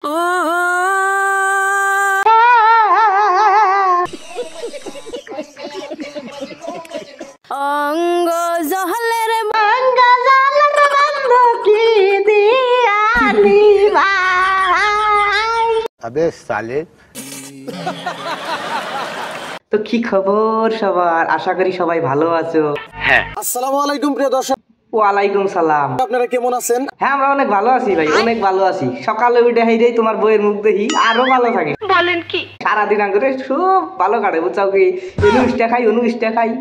অঙ্গ জহলের বন্ধু কি দিয়ালি ভাই। আবে সালে। তো কি খবর সবার? আশা করি সবাই ভালো আছো। হ্যাঁ। আসসালামু আলাইকুম প্রিয় দর্শক। ওয়ালাইকুম সালাম। আপনারা কেমন আছেন? হ্যাঁ আমরা অনেক ভালো আছি ভাই, অনেক ভালো আছি। সকালে উঠে হাইরেই তোমার বইয়ের মুখ দেখি আরো ভালো থাকি। বলেন কি? সারাদিন আগে খুব ভালো কাটে বুঝছো কি? অনুষ্ঠা খাই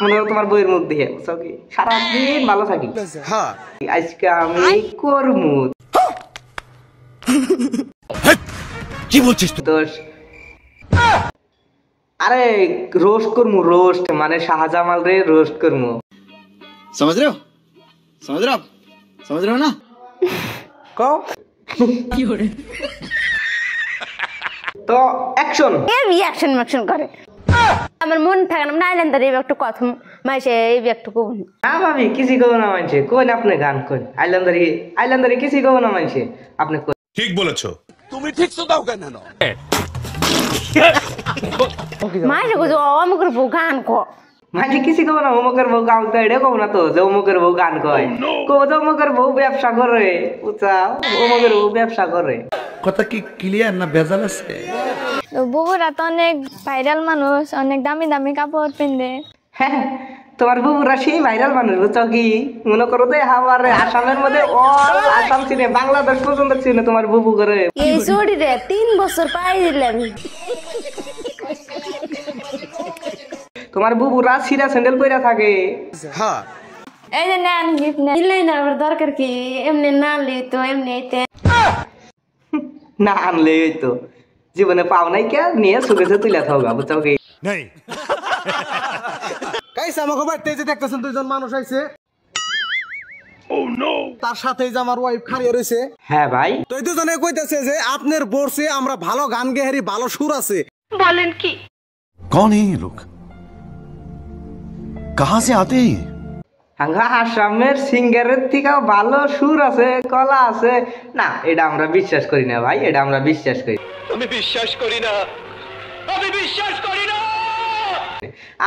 মনে হয় তোমার বইয়ের মুখ দেখে বুঝছো কি? সারাদিন ভালো থাকি। হ্যাঁ আজকে আমি করমু কি বলছিস তুই? দোষ। আরে রোস্ট করমু, রোস্ট মানে শাহজামাল রে রোস্ট করমু। समझ रहे हो ना? কও তো অ্যাকশন। এর রিঅ্যাকশন ম্যাকশন করে আমার মন থাকে না। আইল্যান্ডার এই একটু কথা মাইসে এই একটু কব না ভাবি কিছু কব না মানছে কোন আপনি গান কোন আইল্যান্ডারি কিছু কব না মানছে আপনি কোন। ঠিক বলেছো তুমি ঠিক শুধাও কেন না? মাইসে কো অমুকের বউ গান কো মাঝে কিছু কব না। অমুকের বউ গান কয় এটা কব না তো যে অমুকের বউ গান কয়। কব যে অমুকের বউ ব্যবসা করে বুঝছা, অমুকের বউ ব্যবসা করে। কথা কি ক্লিয়ার না ভেজাল আছে? বুবুরা তো অনেক ভাইরাল মানুষ, অনেক দামি দামি কাপড় পিনবে। হ্যাঁ তোমার বুবুরা সেই ভাইরাল মানুষ বুঝছো কি? মনে করো যে আমার আসামের মধ্যে অল আসাম চিনে, বাংলাদেশ পর্যন্ত চিনে তোমার বুবু করে। এই শরীরে 3 বছর পাই দিলাম। তোমার বুবুরা সিরা স্যান্ডেল পরে থাকে। হ্যাঁ এই যে নেন গিফট নেন। দিলাই না আমার দরকার কি? এমনি না লি তো এমনি আইতে না আনলে তো জীবনে পাও নাই কে নিয়ে সুখেছে তুলে থাকা বুঝছো কি? নাই গাইস আমাকে বাড়িতে যে দেখতেছেন দুইজন মানুষ আইছে। ও নো, তার সাথে যে আমার ওয়াইফ খাড়িয়ে রইছে। হ্যাঁ ভাই। তো এই দুজনে কইতাছে যে আপনার বর্ষে আমরা ভালো গান গেহারি, ভালো সুর আছে। বলেন কি? कौन है ये लोग? कहां से आते हैं? হাঙ্গা আসামের সিঙ্গারের থেকেও ভালো সুর আছে, কলা আছে। না এটা আমরা বিশ্বাস করি না ভাই, এটা আমরা বিশ্বাস করি। আমি বিশ্বাস করি না।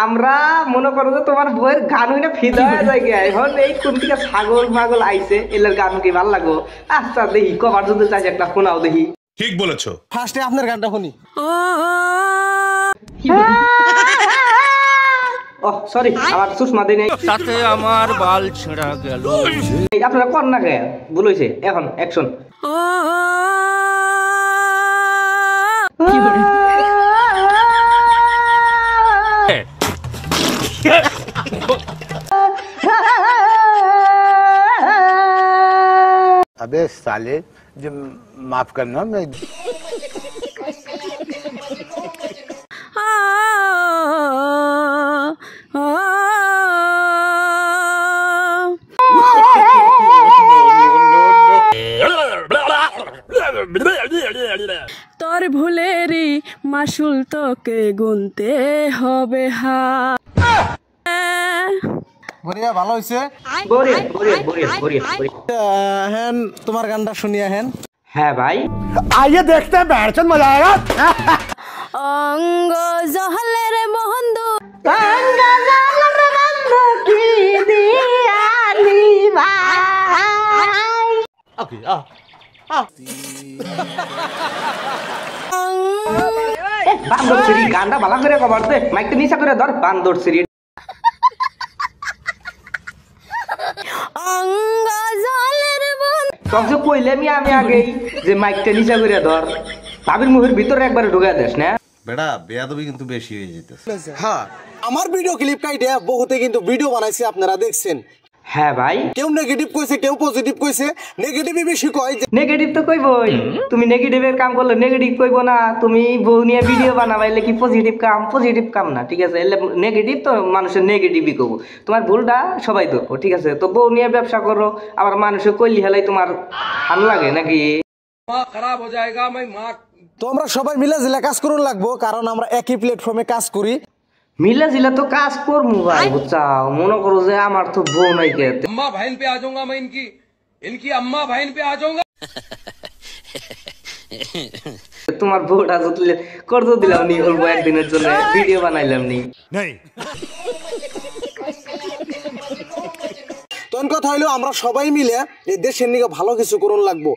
আমরা মনে করো যে তোমার বইয়ের গান হইনা ফিদা হয়ে যায় গে। এখন এই কোন থেকে ছাগল মাগল আইছে এলার গান কি ভাল লাগো? আচ্ছা দেখি কবার যদি চাই একটা শোনাও দেখি। ঠিক বলেছো। ফার্স্টে আপনার গানটা শুনি। ওহ সরি আমার সুষমা দিনে তাতে আমার বাল ছেঁড়া গেল। আপনারা কর না গে, ভুল হইছে। এখন অ্যাকশন। अबे साले जो माफ करना मैं তোর ভুলেরই মাসুল তোকে গুনতে হবে। বড়িয়া ভালো হইছে। বড়িয়া বড়িয়া বড়িয়া বড়িয়া বড়িয়া। হ্যাঁ তোমার গানটা শুনিয়া হেন। হ্যাঁ ভাই। आइए देखते हैं बैठचंद मजा आएगा। অঙ্গ জহলের বন্ধু কি দিয়ালি ভাই। বান্দর সিঁড়ি গানটা ভালো করে কভার দে, মাইকটা নিচা করে ধর। বান্দর সিঁড়ি অঙ্গ জহলের বন্ধু সবচেয়ে কইলাম আমি আগেই যে মাইকটা নিচা করে ধর। ভাবির মুখের ভিতরে একবার ঢুকে দেস না। বেটা বেয়াদবি কিন্তু বেশি হয়ে যেতেছে। হ্যাঁ আমার ভিডিও ক্লিপ কাইটে বহুতে কিন্তু ভিডিও বানাইছে, আপনারা দেখছেন। হ্যাঁ ভাই। কেউ নেগেটিভ কইছে, কেউ পজিটিভ কইছে। নেগেটিভই বেশি কয়। নেগেটিভ তো কইবই। তুমি নেগেটিভের কাম করলে নেগেটিভ কইব না। তুমি বউ নিয়ে ভিডিও বানাবাইলে কি পজিটিভ কাম না, ঠিক আছে? এলে নেগেটিভ তো মানুষের নেগেটিভই কব। তোমার ভুলটা সবাই দেখো, ঠিক আছে? তো বউ নিয়ে ব্যবসা করো, আবার মানুষের কইলি হেলাই তোমার ভালো লাগে নাকি? খারাপ হয়ে যায়গা मैं माँ। তো আমরা সবাই মিলে জিলা কাজ করুন লাগবো, কারণ আমরা একই প্ল্যাটফর্মে কাজ করি। মিলা জিলা তো কাজ করমু ভাই বুঝছাও। মনে করো যে আমার তো বউ নাই কে, अम्मा बहन पे आ जाऊंगा मैं, इनकी अम्मा बहन पे आ जाऊंगा। তোমার বউটা যদি কর্জ দিলাম নি অল্প একদিনের জন্য ভিডিও বানাইলাম নি তোর কথা হইলো আমরা সবাই মিলে এই দেশের নিকে ভালো কিছু করুন লাগবো।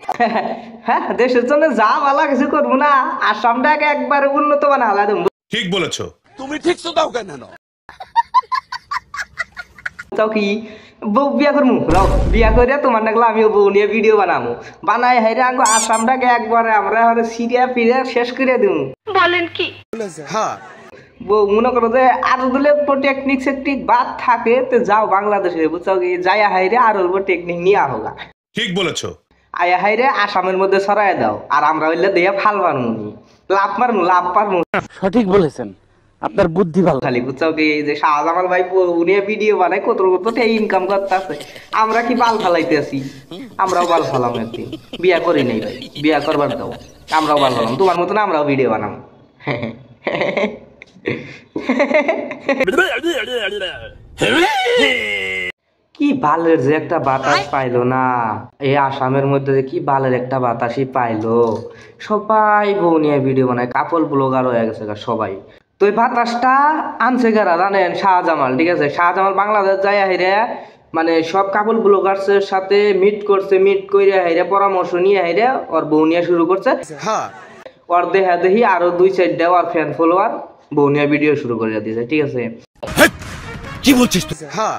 হ্যাঁ দেশের জন্য যা ভালো কিছু করবো না আসামটাকে একবার উন্নত বানালা দেবো। ঠিক বলেছো। তাও কি বউ বিয়া করমু রাও বিয়া করে তোমার নাকলে আমিও বউ নিয়ে ভিডিও বানাবো বানাই হাইরে আঙ্গো আসামটাকে একবারে আমরা সিরিয়া ফিরিয়া শেষ করে দিব। বলেন কি? হ্যাঁ বউ মনে করো যে আর দিলে টেকনিক সেকনিক বাদ থাকে তো যাও বাংলাদেশে বুঝছো কি যাইয়া হাইরে আর অল্প টেকনিক নিয়ে হোগা। ঠিক বলেছো। আয়া হাইরে আসামের মধ্যে সরাই দাও আর আমরা হইলে দিয়া ফাল মারমু লাভ পারমু। সঠিক বলেছেন, আপনার বুদ্ধি ভালো। খালি বুঝছো কি যে শাহজামাল ভাই উনি ভিডিও বানায় কত ইনকাম করতে আছে আমরা কি বাল ফালাইতেছি আমরাও বাল ফালাম একদিন বিয়া করি নাই ভাই বিয়া করবার দাও আমরাও বাল ফালাম তোমার মতন আমরাও ভিডিও বানাম। কি বালের যে একটা বাতাস পাইলো না এই আসামের মধ্যে যে কি বালের একটা বাতাসই পাইলো সবাই বউ নিয়ে ভিডিও বানায় কাপল ব্লগার হয়ে গেছে সবাই। তো এই বাতাসটা আনছে কারা জানেন? শাহজামাল। ঠিক আছে শাহজামাল বাংলাদেশ যায় হেরে মানে সব কাপল ব্লগার্সের সাথে মিট করছে মিট করে হেরে পরামর্শ নিয়ে হেরে ওর বউ নিয়ে শুরু করছে। হ্যাঁ ওর দেহা দেখি আরো 2-4টা ওর ফ্যান ফলোয়ার বউ নিয়ে ভিডিও শুরু করে দিয়েছে। ঠিক আছে কি বলছিস তুই? হ্যাঁ